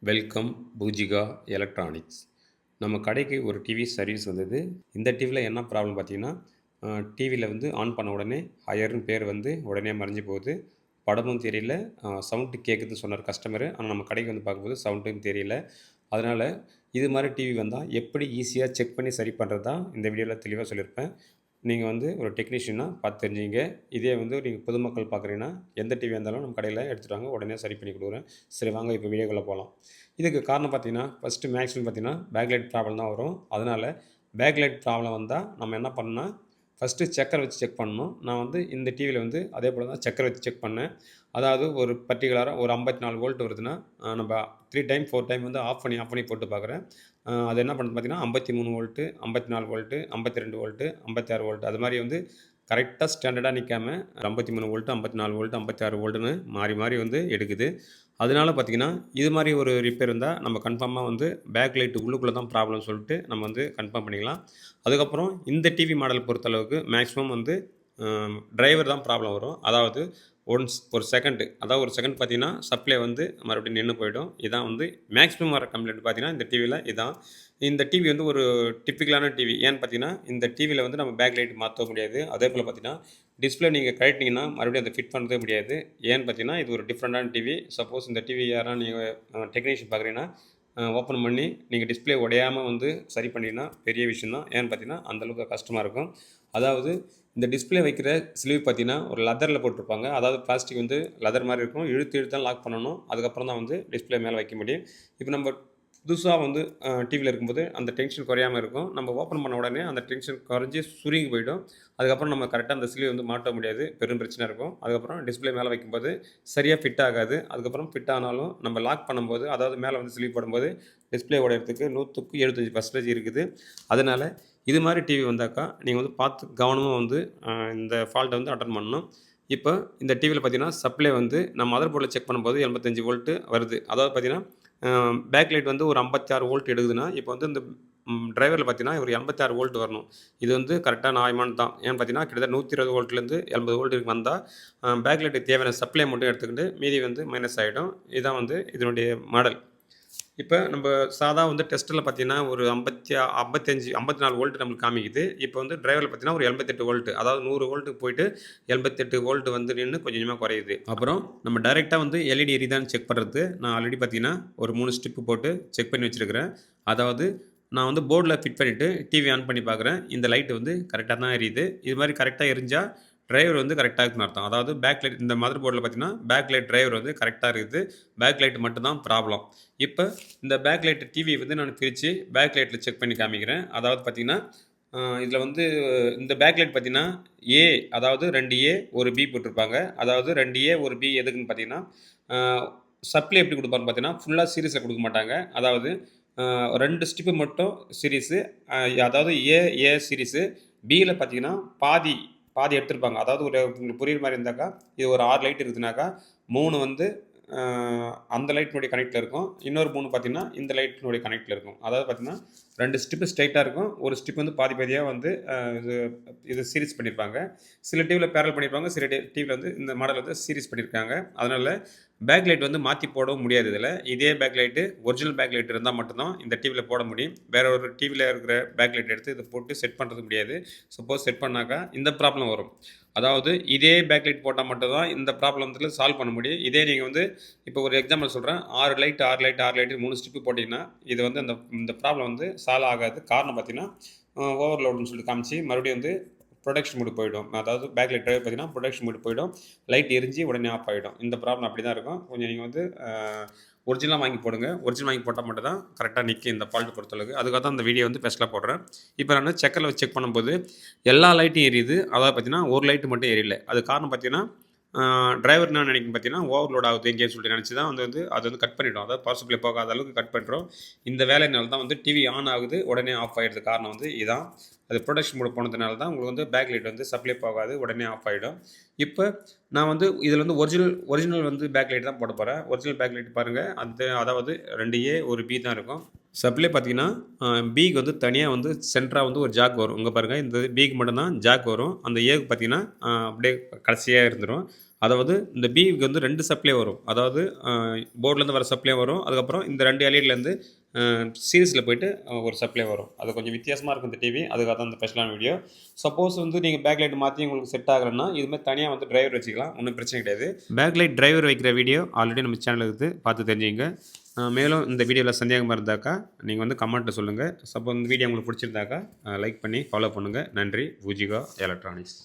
Welcome Poojika electronics. நம்ம கடைக்கு ஒரு டிவி சர்வீஸ் வந்தது. இந்த டிவியில் என்ன ப்ராப்ளம் பார்த்தீங்கன்னா, டிவியில் வந்து ஆன் பண்ண உடனே ஹையர்னு பேர் வந்து உடனே மறைஞ்சு போகுது. படமும் தெரியல. சவுண்டு கேட்குதுன்னு சொன்னார் கஸ்டமரு. ஆனால் நம்ம கடைக்கு வந்து பார்க்கும்போது சவுண்டும் தெரியல. அதனால் இது மாதிரி டிவி வந்தால் எப்படி ஈஸியாக செக் பண்ணி சரி பண்ணுறது தான் இந்த வீடியோவில் தெளிவாக சொல்லியிருப்பேன். நீங்கள் வந்து ஒரு டெக்னீஷியனா பார்த்து தெரிஞ்சுங்க. இதே வந்து நீங்கள் பொதுமக்கள் பார்க்குறீங்கன்னா, எந்த டிவியா இருந்தாலும் நம்ம கடையில் எடுத்துட்டு வாங்க. உடனே சரி பண்ணி குடுக்குறேன். சரி வாங்க இப்போ வீடியோக்குள்ள போலாம். இதுக்கு காரணம் பார்த்தீங்கன்னா, ஃபர்ஸ்ட்டு மேக்ஸிமம் பார்த்தீங்கன்னா, பேக்லைட் ப்ராப்ளம் தான் வரும். அதனால பேக்லைட் ப்ராப்ளம் வந்தா நம்ம என்ன பண்ணணும்னா, ஃபர்ஸ்ட்டு செக்கர் வச்சு செக் பண்ணணும். நான் வந்து இந்த டிவியில வந்து அதே போல தான் செக்கர் வச்சு செக் பண்ணேன். அதாவது ஒரு பர்ட்டிகுலரா ஒரு 54 வோல்ட் வருதுன்னா, நம்ப 3 டைம், 4 டைம் வந்து ஆஃப் பண்ணி போட்டு பார்க்குறேன். அது என்ன பண்ணுது பார்த்தீங்கன்னா, 53 வோல்ட்டு, 54 வோல்ட்டு, 52 வோல்ட்டு, 56 வோல்ட் அது மாரி வந்து கரெக்ட்டா ஸ்டாண்டர்டா நிக்காம 53 வோல்ட், 54 வோல்ட், 56 வோல்ட்டுன்னு மாறி மாறி வந்து எடுக்குது. அதனால பார்த்தீங்கன்னா, இது மாரி ஒரு ரிப்பேர் இருந்தா நம்ம கன்ஃபார்மா வந்து பேக் லைட் உள்ளுக்குள்ள தான் ப்ராப்ளம்னு சொல்லிட்டு நம்ம வந்து கன்ஃபார்ம் பண்ணிக்கலாம். அதுக்கப்புறம் இந்த டிவி மாடல் பொறுத்தளவுக்கு மேக்ஸிமம் வந்து அ டிரைவர் தான் ப்ராப்ளம் வரும். அதாவது ஒரு செகண்ட் அதாவது ஒரு செகண்ட் பார்த்தீங்கன்னா, சப்ளை வந்து மறுபடியும் நின்னு போயிடும். இதான் வந்து மேக்ஸிமம் வர கம்ப்ளைண்ட் பார்த்தீங்கன்னா, இந்த டிவில இதான். இந்த டிவி வந்து ஒரு டிப்பிக்கலான டிவி. ஏன்னு பார்த்தீங்கன்னா, இந்த டிவில வந்து நம்ம பேக் லைட் மாத்தவும் முடியாது. அதேபோல பார்த்தீங்கன்னா, டிஸ்ப்ளே நீங்க கழட்டினீங்கன்னா, மறுபடியும் அத ஃபிட் பண்ணவே முடியாது. ஏன்னு பார்த்தீங்கன்னா, இது ஒரு டிஃப்ரெண்டான டிவி. சப்போஸ் இந்த டிவி யாராவது நீங்க டெக்னீஷியன் பார்க்குறீங்கன்னா, ஓப்பன் பண்ணி நீங்க டிஸ்ப்ளே உடையாம வந்து சரி பண்ணீங்கன்னா, பெரிய விஷயம் தான். ஏன்னு பார்த்தீங்கன்னா, அந்த அளவுக்கு கஷ்டமா இருக்கும். அதாவது இந்த டிஸ்ப்ளே வைக்கிற ஸ்லீவ் பார்த்தீங்கன்னா, ஒரு லெதர்ல போட்டிருப்பாங்க. அதாவது பிளாஸ்டிக் வந்து லெதர் மாரி இருக்கும். இழுத்து இழுத்து தான் லாக் பண்ணணும். அதுக்கப்புறம் தான் வந்து டிஸ்ப்ளே மேல வைக்க முடியும். இப்ப நம்ம புதுசா வந்து டிவில இருக்கும்போது அந்த டென்ஷன் குறையாம இருக்கும். நம்ம ஓப்பன் பண்ண உடனே அந்த டென்ஷன் குறைஞ்சு சுருங்கி போயிடும். அதுக்கப்புறம் நம்ம கரெக்ட்டா அந்த ஸ்லீவ் வந்து மாட்ட முடியாது. பெரும் பிரச்சனை இருக்கும். அதுக்கப்புறம் டிஸ்ப்ளே மேல வைக்கும்போது சரியா ஃபிட் ஆகாது. அதுக்கப்புறம் ஃபிட் ஆனாலும் நம்ம லாக் பண்ணும்போது, அதாவது மேல வந்து ஸ்லீவ் போடும்போது டிஸ்ப்ளே உடையறதுக்கு 100க்கு 75% இருக்குது. அதனால இது மாரி டிவி வந்தாக்கா, நீங்க வந்து பார்த்து கவனமா வந்து இந்த ஃபால்ட்ட வந்து அட்டெண்ட் பண்ணணும். இப்ப இந்த டிவில பார்த்தீங்கன்னா, சப்ளை வந்து நான் மதர் போர்ட்ல செக் பண்ணும்போது 85 வோல்ட் வருது. அதாவது பார்த்தீங்கன்னா, அ பேக் லைட் வந்து ஒரு 56 வோல்ட் எடுக்குதுன்னா, இப்ப வந்து இந்த டிரைவர்ல பார்த்தீங்கன்னா, ஒரு 86 வோல்ட் வரணும். இது வந்து கரெக்ட்டா நியாயமானது தான். ஏன்னு பார்த்தீங்கன்னா, கிட்டத்தட்ட 120 வோல்ட்லேருந்து 80 வோல்ட் வரைக்கும் வந்தா, பேக் லைட்டுக்கு தேவையான சப்ளை மட்டும் எடுத்துக்கிட்டு, மீதி வந்து மைனஸ் ஆயிடும். இதான் வந்து இதனுடைய மாடல். இப்ப நம்ப சாதா வந்து டெஸ்டர்ல பார்த்தீங்கன்னா, ஒரு 55 54 வோல்ட் நம்மளுக்கு காமிக்குது. இப்ப வந்து டிரைவர்ல பார்த்தீங்கன்னா, ஒரு 88 வோல்ட். அதாவது 100 வோல்ட்டுக்கு போயிட்டு 88 வோல்ட் வந்து நின்னு கொஞ்சம் கொஞ்சமா குறையுது. அப்புறம் நம்ம டைரக்ட்டா வந்து எல்இடி எரியுதான்னு செக் பண்றது, நான் ஆல்ரெடி பார்த்தீங்கன்னா, ஒரு 3 ஸ்ட்ரிப் போட்டு செக் பண்ணி வச்சிருக்கிறேன். அதாவது நான் வந்து போர்ட்ல ஃபிட் பண்ணிட்டு டிவி ஆன் பண்ணி பார்க்குறேன். இந்த லைட் வந்து கரெக்ட்டா தான் எரியுது. இது மாரி கரெக்ட்டா எரிஞ்சா, டிரைவர் வந்து கரெக்ட்டா இருக்குன்னு அர்த்தம். அதாவது பேக் லைட் இந்த மதர் போர்ட்ல பார்த்தீங்கன்னா, பேக் லைட் டிரைவர் வந்து கரெக்ட்டா இருக்குது. பேக் லைட் மட்டும் தான் ப்ராப்ளம். இப்ப இந்த பேக் லைட் டிவி வந்து நான் பிரிச்சு பேக் லைட்ல செக் பண்ணி காமிக்கிறேன். அதாவது பார்த்தீங்கன்னா, இதில வந்து இந்த பேக் லைட் பார்த்தீங்கன்னா, ஏ அதாவது 2 ஏ, 1 பி போட்டிருப்பாங்க. அதாவது 2 ஏ, 1 பி எதுக்குன்னு பார்த்தீங்கன்னா, அ சப்ளை எப்படி குடுப்பாங்கன்னு பார்த்தீங்கன்னா, ஃபுல்லா சீரிஸ்ல குடுக்க மாட்டாங்க. அதாவது அ 2 ஸ்ட்ரிப் மட்டும் சீரிஸு. அ அதாவது ஏ சீரிஸு. பில பார்த்தீங்கன்னா, பாதி பாதி எடுத்திருப்பாங்க. அதாவது ஒரு உங்களுக்கு புரியிற மாரி இருந்தாக்கா, இது ஒரு 6 லைட் இருக்குதுனாக்கா, 3 வந்து அ அந்த லைட்டினுடைய கனெக்ட்ல இருக்கும். இன்னொரு 3 பார்த்தீங்கன்னா, இந்த லைட்டினுடைய கனெக்ட்ல இருக்கும். அதாவது பார்த்தீங்கன்னா, 2 ஸ்ட்ரிப் ஸ்ட்ரெய்ட்டா இருக்கும். ஒரு ஸ்ட்ரிப் வந்து பாதி பாதியா வந்து இது இது சீரிஸ் பண்ணியிருப்பாங்க. சில டிவில பேரலல் பண்ணியிருப்பாங்க. சில டிவில வந்து இந்த மாடல் வந்து சீரிஸ் பண்ணியிருக்காங்க. அதனால பேக் லைட் வந்து மாத்தி போடவும் முடியாது இதுல. இதே backlight original backlight இருந்தா மட்டும் தான் இந்த டிவில போட முடியும். வேற ஒரு டிவில இருக்கிற பேக் லைட் எடுத்து இத போட்டு செட் பண்றது முடியாது. சப்போஸ் செட் பண்ணாக்கா இந்த ப்ராப்ளம் வரும். அதாவது இதே பேக் லைட் போட்டா மட்டும் தான் இந்த ப்ராப்ளத்துல சால்வ் பண்ண முடியும். இதே நீங்க வந்து இப்போ ஒரு எக்ஸாம்பிள் சொல்றேன். 6 லைட் 3 ஸ்ட்ரிப் போட்டீங்கன்னா, இது வந்து இந்த ப்ராப்ளம் வந்து சால்வ் ஆகாது. காரணம் பார்த்தீங்கன்னா, ஓவர்லோடுன்னு சொல்லிட்டு காமிச்சு மறுபடியும் வந்து புரொடக்ஷன் மோடு போயிடும். அதாவது பேக் லைட் டிரைவ் பார்த்தீங்கன்னா, புரொடக்ஷன் மோடு போயிடும். லைட் எரிஞ்சு உடனே ஆஃப் ஆயிடும். இந்த ப்ராப்ளம் அப்படி தான் இருக்கும். கொஞ்சம் நீங்க வந்து ஒரிஜினலா வாங்கி போடுங்க. ஒரிஜினல் வாங்கி போட்டா மட்டும் தான் கரெக்ட்டா நிக்கும் இந்த ஃபால்ட் பொறுத்தளவுக்கு. அதுக்காக தான் இந்த வீடியோ வந்து ஸ்பெஷலா போடுறேன். இப்ப நானு செக்கர்ல வச்சு செக் பண்ணும்போது, எல்லா லைட்டும் எரியுது. அதாவது பார்த்தீங்கன்னா, ஒரு லைட் மட்டும் எரியல. அதுக்கு காரணம் பார்த்தீங்கன்னா, டிரைவர் என்ன நினைக்கும் பார்த்தீங்கன்னா, ஓவர்லோட் ஆகுது எங்கேன்னு சொல்லிட்டு நினச்சு தான் வந்து அது வந்து கட் பண்ணிடும். அதாவது பவர் சப்ளை போகாத அளவுக்கு கட் பண்ணிடும். இந்த வேலையினால தான் வந்து டிவி ஆன் ஆகுது. உடனே ஆஃப் ஆயிடுது. காரணம் வந்து இதான். அது புரொடக்ஷன் மோட் போனதுனால தான் உங்களுக்கு வந்து பேக் லைட் வந்து சப்ளை போகாது. உடனே ஆஃப் ஆயிடும். இப்ப நான் வந்து இதில வந்து ஒரிஜினல் வந்து பேக் லைட் தான் போடப் போறேன். ஒரிஜினல் பேக் லைட் பாருங்க. அதாவது 2 ஏ, 1 பி தான் இருக்கும். சப்ளே பார்த்தீங்கன்னா, பிக்கு வந்து தனியா வந்து சென்டரா வந்து ஒரு ஜாக் வரும். இங்க பாருங்க இந்த பிக்கு மட்டும் தான் ஜாக் வரும். அந்த ஏக்கு பார்த்தீங்கன்னா, அப்படியே கடைசியா இருந்துரும். அதாவது இந்த பிக்கு வந்து 2 சப்ளை வரும். அதாவது போர்ட்லேருந்து வர சப்ளை வரும். அதுக்கப்புறம் இந்த 2 எல்இடிலேருந்து சீரிஸ்ல போயிட்டு ஒரு சப்ளை வரும். அது கொஞ்சம் வித்தியாசமா இருக்கும் இந்த டிவி. அதுக்காக தான் இந்த ஸ்பெஷலான வீடியோ. சப்போஸ் வந்து நீங்க பேக் லைட் மாத்தி உங்களுக்கு செட் ஆகலன்னா, இது மாரி தனியா வந்து டிரைவர் வச்சுக்கலாம். ஒண்ணும் பிரச்சனை கிடையாது. பேக் லைட் டிரைவர் வைக்கிற வீடியோ ஆல்ரெடி நம்ம சேனல்ல இருக்குது. பார்த்து தெரிஞ்சுக்கங்க. மேலும் இந்த வீடியோல சந்தேகமா இருந்தாக்கா, நீங்க வந்து கமெண்ட்ல சொல்லுங்க. சப்போஸ் இந்த வீடியோ உங்களுக்கு புடிச்சிருந்தாக்கா, லைக் பண்ணி ஃபாலோ பண்ணுங்க. நன்றி. பூஜிகா எலக்ட்ரானிக்ஸ்.